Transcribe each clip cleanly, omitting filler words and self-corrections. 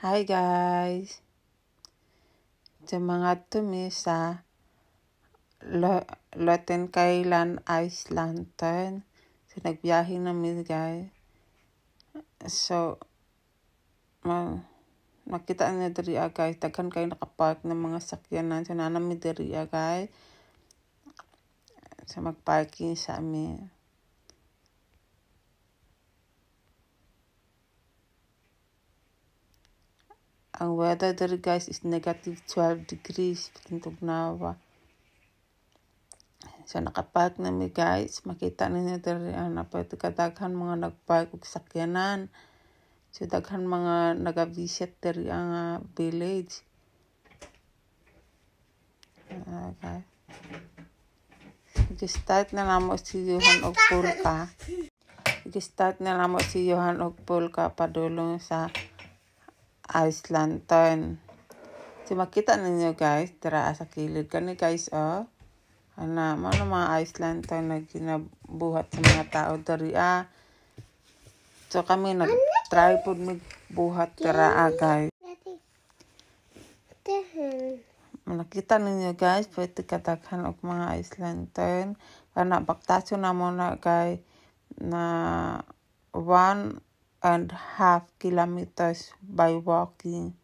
Hi guys! Sa mga tumi sa Loten Kailan Iceland. So nagbiyahe namin guys. So makita niyo diri guys, daghan kayo nakapark ng mga sakyanan. So nanami diri guys. So magparking sa amin. Ang weather diri guys is negative 12 degrees. Tugnawa. So nakapark namin guys. Makita ninyo diri na pwede kadaghan mga nagpark og sakyanan. So daghan mga nagavisit diri ang village. Okay. Start na namo si Johan og Pulka. Start na namo si Johan og Pulka padulong sa Iceland. So makita ninyo guys, dira sa kilid kani guys ana mo mga Iceland na ginabuhat sa mga tao diri So kami nag-try pud magbuhat dira guys. Nakita ninyo guys, pwede kadaghan og mga Iceland kana baktaso na mo na guys na 1.5 kilometers by walking.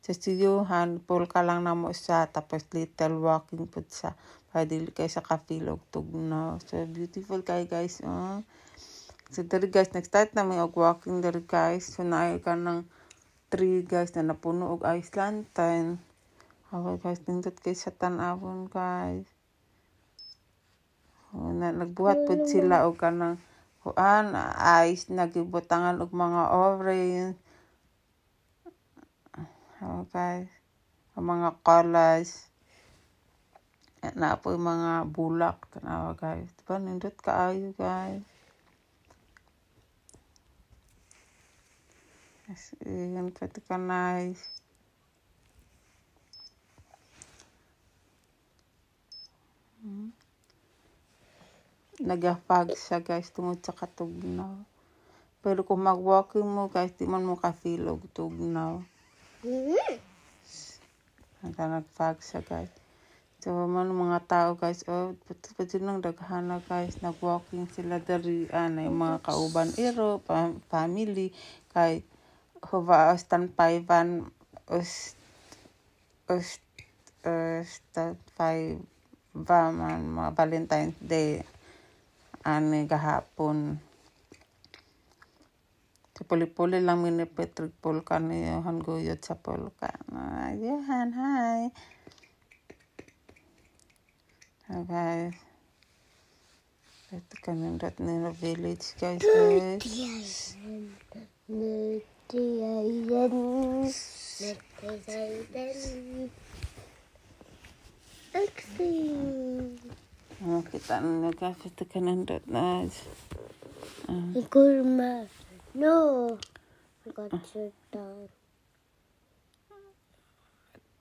So si Johan, Pulka lang na mo siya, tapos little walking po siya. Para dili kayo sa kafil og tugnaw. So beautiful kayo guys. So dali guys, nag-start namin og walking dali guys. So naay ka ng tree guys na napuno og Iceland. Okay guys, nindot kayo sa tanawon guys. Nagbuhat po sila og kanang ice, nagibutangan og mga orange. Okay. Ang mga colors. Na po yung mga bulak. Tanawa guys. Diba, nindot kaayo guys. As in, pwede ka nice. Nagafag siya guys tungod sa katugnaw. Pero kung mag-walking mo guys, di man mo ka-feel og tugnaw. Nagfag siya guys. So mga tao guys, pati nang daghana guys, nag-walking sila dari na yung mga kauban iro, family, kay huwa standpaivan man mga Valentine's Day gahapon. So puli-puli lang minipetrig Pulka ni Johan guyot sa Pulka. Johan, hi! So guys, ito kanindot nila village guys. Kita ninyo guys, ito kanindot na. Kurma. No. I got your down.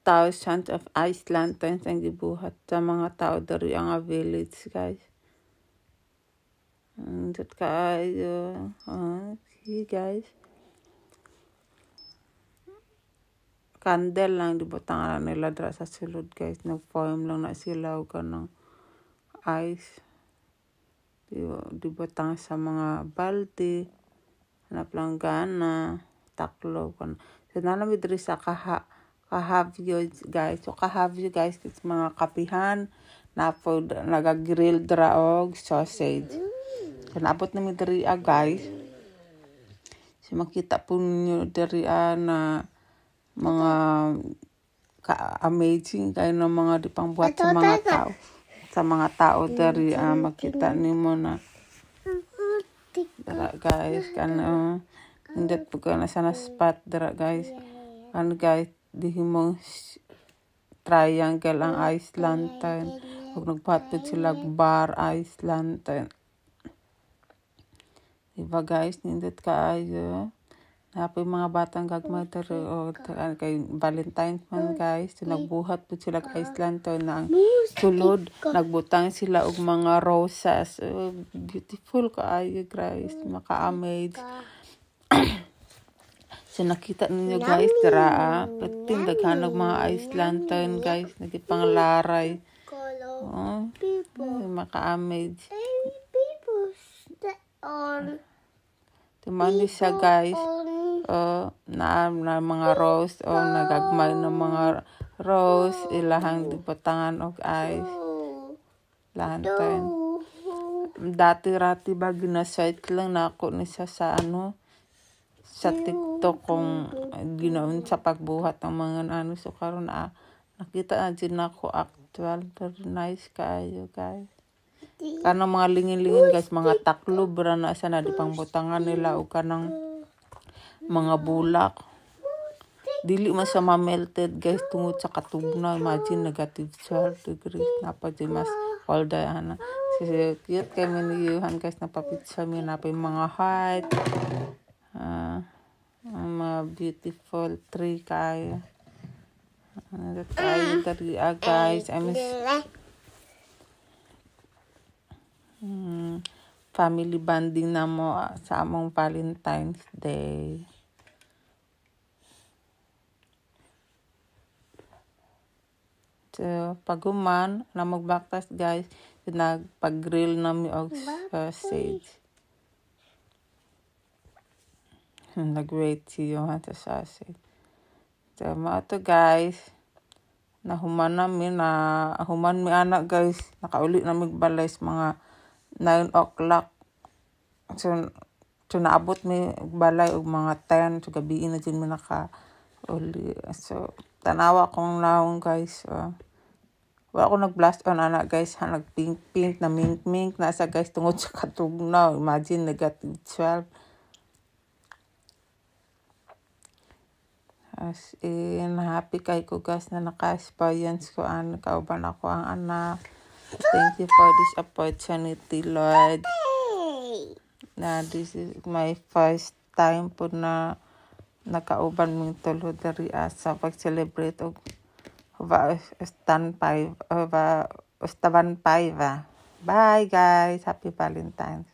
Thousands of Icelanders ang gibuhat sa mga tao dari ang village guys. Andot kaayo. See guys. Candle lang dibutangan nila dra sa sulod guys. Nag-form lang na sila og kanang ice. Dibutangan sa mga balde. Naplanggana, taklo. So nanami diri sa kahavyo guys. So kahavyo guys is mga kapihan na po nagagrill dra og sausage. So naabot namin diri guys. So makita po niyo diri na mga amazing kayo ng mga di pang buhat sa mga tao. Sa mga tao diri makita nimo na dara guys hindi po ka na sana spot dara guys guys dihimong triangle ang Iceland ug nagbuhat po sila bar Iceland diba guys nindot kaayo napoy mga batang gagmay daro kay Valentine's man guys so nagbuhat po sila Iceland na ang sulod nagbutang sila og mga roses. Beautiful kaayo guys, maka-amaze. So nakita ninyo guys, dara pating daghanag mga ice lantern guys, nagipanglaray. Oh, maka-amage. Tumani siya guys. Na mga rose nagagmay ng mga rose ilahang dipatangan og ice lantern. Dati-rati ba gina-search lang na ako ni siya sa sa TikTok kung ginaon sa pagbuhat ng mga so karon nakita na din ako actual. Very nice kayo guys. Kanang mga lingin-lingin guys, mga taklob ra na sa di pang butangan nila o kanang mga bulak. Dili man sa ma-melted guys tungod sa katugnaw. Imagine negative 12 degrees na pa di mas cold ana. So cute kay miniyuhan guys, napapitsa mi na pa mga heart. Mga beautiful tree kayo. Tayo dari guys. Family bonding na mo sa among Valentine's Day. So, paguman na magbaktas guys, nagpag-grill na mi og sausage. Nag-wait siyo sa sausage. So, maato guys, nahuman mi anak guys, nakauli na mi balay mga 9 o'clock. So naabot mi balay og mga 10 so gabi na din mi naka-uli. So tanawa kong naong guys. Wala ko nag-blast on anak guys, nag-pink na mink na sa guys tungod sa katugnaw. Imagine negative 12. As in, happy kay ko guys na naka-experience ko kauban ako ang anak. Thank you for this opportunity, Lord. Na this is my first time po na nakauban mong tulo dari sa pag-celebrate og Stan 5. Bye guys, happy Valentine's.